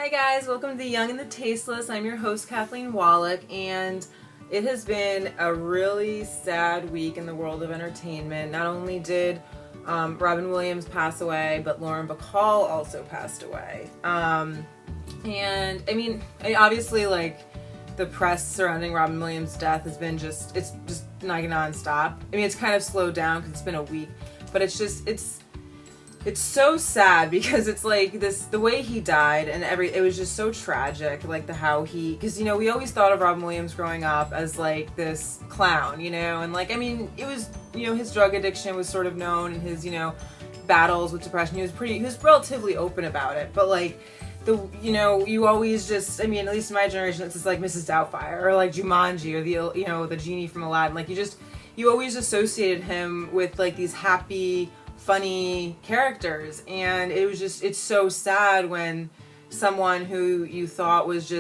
Hi guys, welcome to The Young and the Tasteless. I'm your host Kathleen Wallach, and it has been a really sad week in the world of entertainment. Not only did Robin Williams pass away, but Lauren Bacall also passed away. And I mean, obviously, like, the press surrounding Robin Williams' death has been it's just like nonstop. I mean, it's kind of slowed down because it's been a week, but it's so sad because it's like the way he died and it was just so tragic, like because we always thought of Robin Williams growing up as like this clown, and like, I mean, it was, his drug addiction was sort of known, and his, battles with depression, he was relatively open about it, but like you always just, I mean, at least in my generation, it's just like Mrs. Doubtfire or like Jumanji or the genie from Aladdin. Like you always associated him with like these happy, funny characters, and it's so sad when someone who you thought was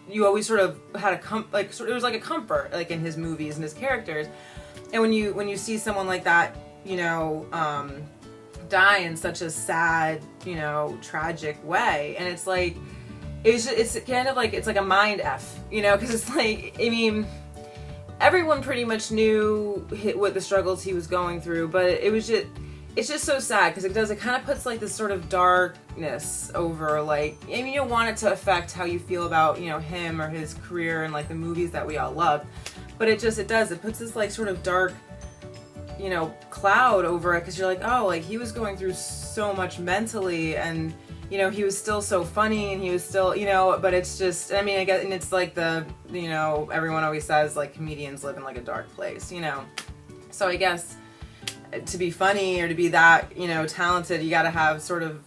you always sort of had it was like a comfort, like in his movies and his characters, and when you see someone like that, die in such a sad, tragic way, and it's like it's kind of like it's like a mind F, because it's like, I mean, everyone pretty much knew what the struggles he was going through, but it's just so sad because it kind of puts like this sort of darkness over, like, I mean, you don't want it to affect how you feel about, him or his career and like the movies that we all loved, but it puts this like sort of dark, cloud over it, because you're like, oh, like he was going through so much mentally, and he was still so funny, and he was still, but it's just, I mean, I guess, and it's like everyone always says like comedians live in like a dark place, so I guess to be funny or to be that, talented, you got to have sort of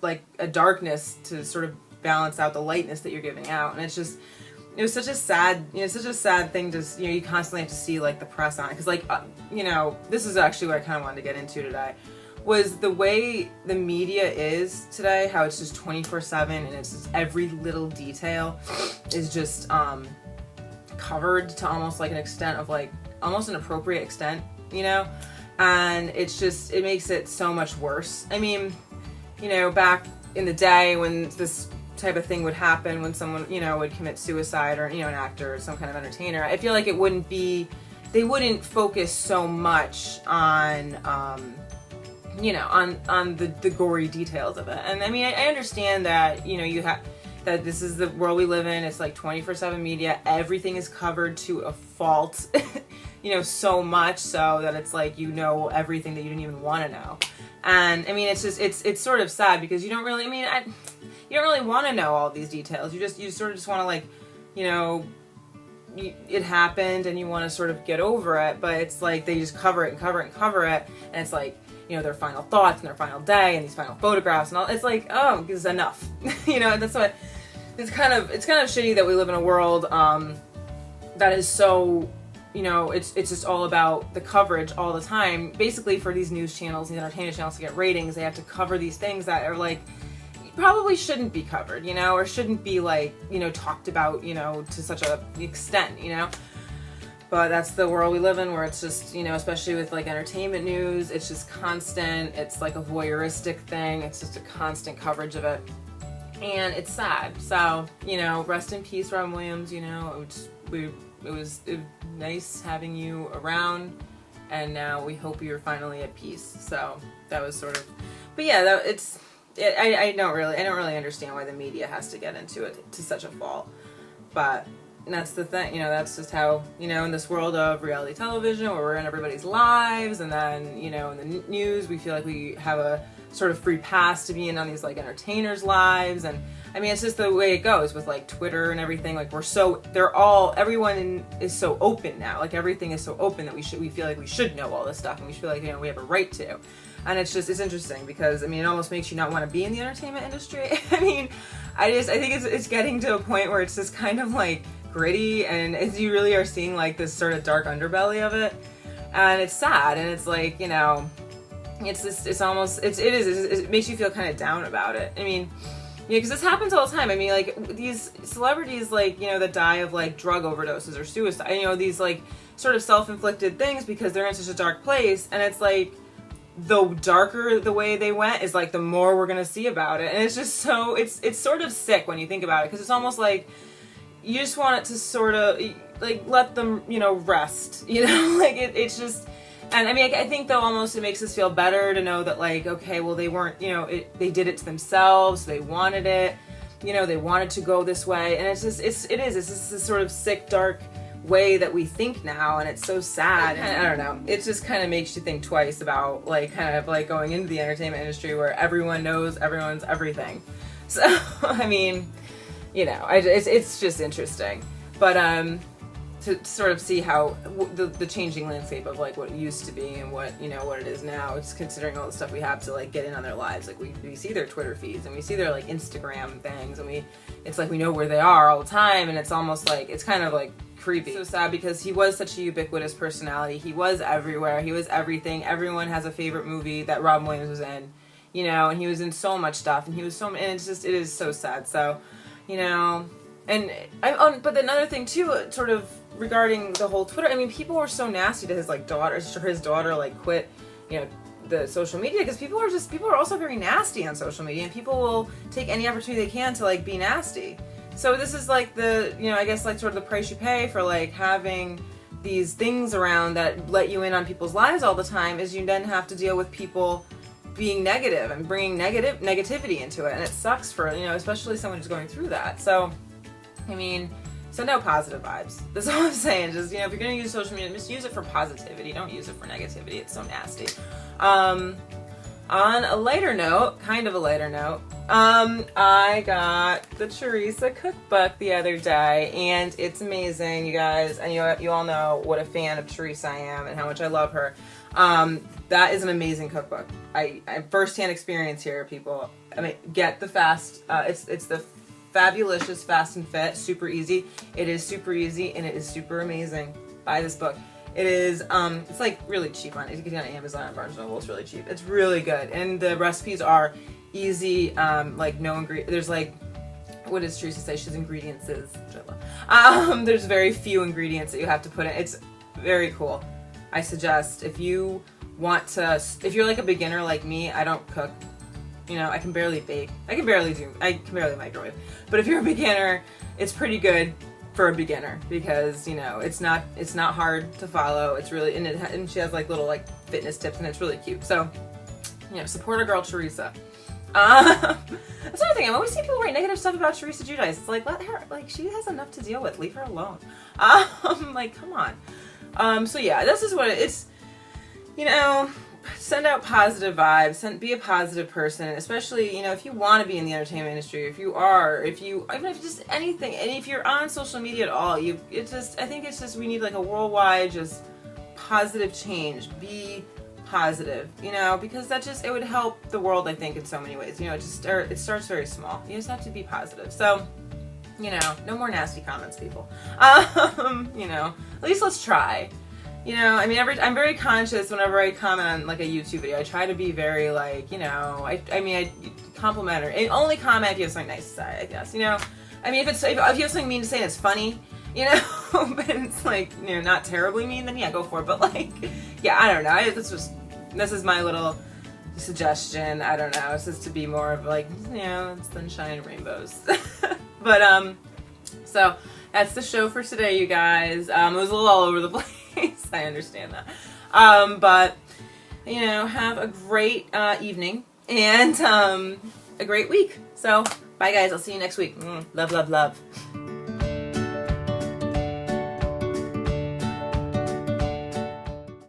like a darkness to sort of balance out the lightness that you're giving out. And it was such a sad thing to, you constantly have to see like the press on it. Cause like, this is actually what I kind of wanted to get into today, was the way the media is today, how it's just 24/7, and it's just every little detail is just, covered to almost like an extent of like, almost an appropriate extent, and it makes it so much worse. I mean, back in the day when this type of thing would happen, when someone, would commit suicide, or, an actor or some kind of entertainer, I feel like they wouldn't focus so much on, on the gory details of it. And I mean, I understand that, that this is the world we live in. It's like 24/7 media. Everything is covered to a fault, so much so that it's like, everything that you didn't even want to know. And I mean, it's sort of sad because you don't really, you don't really want to know all these details. You sort of just want to, like, it happened and you want to sort of get over it, but it's like they just cover it and cover it and cover it, and it's like, their final thoughts and their final day and these final photographs and all. It's like, oh, it's enough. That's what it's kind of shitty that we live in a world that is so, it's just all about the coverage all the time. Basically, for these news channels, these entertainment channels, to get ratings, they have to cover these things that are like probably shouldn't be covered, or shouldn't be like, talked about, to such a extent, But that's the world we live in, where it's just, especially with like entertainment news, it's just constant. It's like a voyeuristic thing. It's just a constant coverage of it. And it's sad. So, rest in peace, Robin Williams. It was nice having you around, and now we hope you're finally at peace. So that was sort of, but yeah, I don't really understand why the media has to get into it to such a fault. But that's the thing, that's just how, in this world of reality television where we're in everybody's lives, and then, in the news, we feel like we have a sort of free pass to be in on these like entertainers' lives. And I mean, it's just the way it goes with like Twitter and everything. Like everyone is so open now. Like everything is so open that we feel like we should know all this stuff, and we feel like, we have a right to. And it's interesting because, I mean, it almost makes you not want to be in the entertainment industry. I mean, I think it's getting to a point where it's just kind of like gritty, and you really are seeing like this sort of dark underbelly of it, and it's sad, and it's like, it makes you feel kind of down about it. I mean, because this happens all the time. I mean, like these celebrities, like, that die of like drug overdoses or suicide, these like sort of self-inflicted things because they're in such a dark place, and it's like the darker the way they went is like the more we're gonna see about it, and it's just so it's sort of sick when you think about it, because it's almost like you just want it to sort of like let them, you know, rest, you know, like it's just. And I mean, I think though almost it makes us feel better to know that, like, okay, well, they weren't, you know, they did it to themselves, they wanted it, you know, they wanted to go this way, and it's just it's just this sort of sick, dark way that we think now, and it's so sad. And I don't know, it just kind of makes you think twice about, like, kind of like going into the entertainment industry where everyone knows everyone's everything. So I mean, you know, it's just interesting, but to sort of see how the changing landscape of like what it used to be and what, you know, what it is now, just considering all the stuff we have to like get in on their lives. Like we see their Twitter feeds and we see their like Instagram things, and it's like we know where they are all the time, and it's almost like it's kind of like creepy. So sad, because he was such a ubiquitous personality. He was everywhere. He was everything. Everyone has a favorite movie that Robin Williams was in, you know, and he was in so much stuff, and he was and it's just, it is so sad. So, you know, and but another thing too, sort of regarding the whole Twitter, I mean, people were so nasty to his like daughter. His daughter like quit, you know, the social media, because people are also very nasty on social media, and people will take any opportunity they can to like be nasty. So this is like the, you know, I guess like sort of the price you pay for like having these things around that let you in on people's lives all the time, is you then have to deal with people being negative and bringing negativity into it, and it sucks for, you know, especially someone who's going through that. So I mean, send out positive vibes. That's all I'm saying. Just, you know, if you're going to use social media, just use it for positivity. Don't use it for negativity. It's so nasty. On a lighter note, kind of a lighter note, I got the Teresa cookbook the other day, and it's amazing, you guys. And you all know what a fan of Teresa I am and how much I love her. That is an amazing cookbook. I firsthand experience here, people. I mean, get the fast. It's the Fabulicious Fast and Fit, super easy. It is super easy, and it is super amazing. Buy this book. It is, it's like really cheap on it. You can get it on Amazon and Barnes & Noble. It's really cheap. It's really good, and the recipes are easy. Like no ingredient. There's like, what does Teresa say? She's ingredients is. There's very few ingredients that you have to put in. It's very cool. I suggest if you want to, if you're like a beginner like me, I don't cook. You know, I can barely bake. I can barely microwave. But if you're a beginner, it's pretty good for a beginner, because, you know, it's not hard to follow. It's really, and she has like little like fitness tips, and it's really cute. So, you know, support our girl Teresa. That's another thing. I always see people write negative stuff about Teresa Giudice. It's like, let her, like, she has enough to deal with. Leave her alone. Like, come on. So yeah, this is what it's, you know, send out positive vibes, be a positive person, especially, you know, if you want to be in the entertainment industry, even if just anything, and if you're on social media at all, I think it's just, we need like a worldwide, just positive change. Be positive, you know, because that just, it would help the world, I think, in so many ways. You know, it starts very small. You just have to be positive. So, you know, no more nasty comments, people. You know, at least let's try. You know, I mean, I'm very conscious whenever I comment on like a YouTube video. I try to be very like, you know, I compliment her. And only comment if you have something nice to say, I guess. You know, I mean, if you have something mean to say and it's funny, you know, but it's like, you know, not terribly mean, then yeah, go for it. But like, yeah, I don't know. This is my little suggestion. I don't know. It's just to be more of like, you know, sunshine and rainbows. But so that's the show for today, you guys. It was a little all over the place. I understand that. But, you know, have a great evening and a great week. So, bye guys. I'll see you next week. Love, love, love.